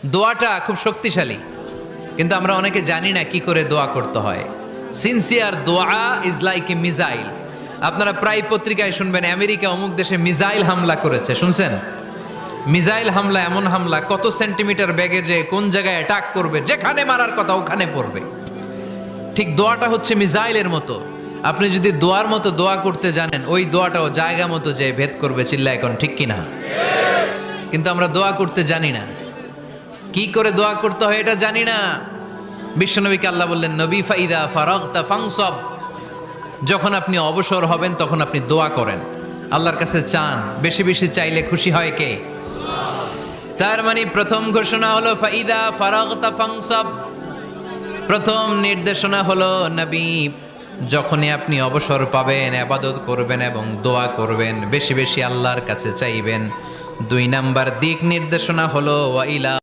দোয়াটা খুব শক্তিশালী, কিন্তু আমরা অনেকে জানি না কি করে দোয়া করতে হয়। সিনসিয়ার দোয়া ইজ লাইক এ মিসাইল। আপনারা প্রায় পত্রিকায় শুনবেন আমেরিকা অমুক দেশে মিসাইল হামলা করেছে, শুনছেন? মিসাইল হামলা এমন হামলা, কত সেন্টিমিটার বেগে যে কোন জায়গায় অ্যাটাক করবে, যেখানে মারার কথা ওখানে পড়বে। ঠিক দোয়াটা হচ্ছে মিসাইলের মতো। আপনি যদি দোয়ার মতো দোয়া করতে জানেন, ওই দোয়াটাও জায়গা মতো যে ভেদ করবে। চিল্লা এখন ঠিক কিনা? কিন্তু আমরা দোয়া করতে জানি না, কি করে দোয়া করতে হয় এটা জানি না। বিশ্বনবীকে আল্লাহ বললেন, নবী ফাইদা ফারাগতা ফানসব, যখন আপনি অবসর হবেন তখন আপনি দোয়া করেন, আল্লাহর কাছে চান। বেশি বেশি চাইলে খুশি হয় কে? তার মানে প্রথম ঘোষণা হলো ফাইদা ফারাগতা ফানসব। প্রথম নির্দেশনা হলো নবী, যখনই আপনি অবসর পাবেন ইবাদত করবেন এবং দোয়া করবেন, বেশি বেশি আল্লাহর কাছে চাইবেন। 2 নাম্বার দিক নির্দেশনা হলো ওয়াইলা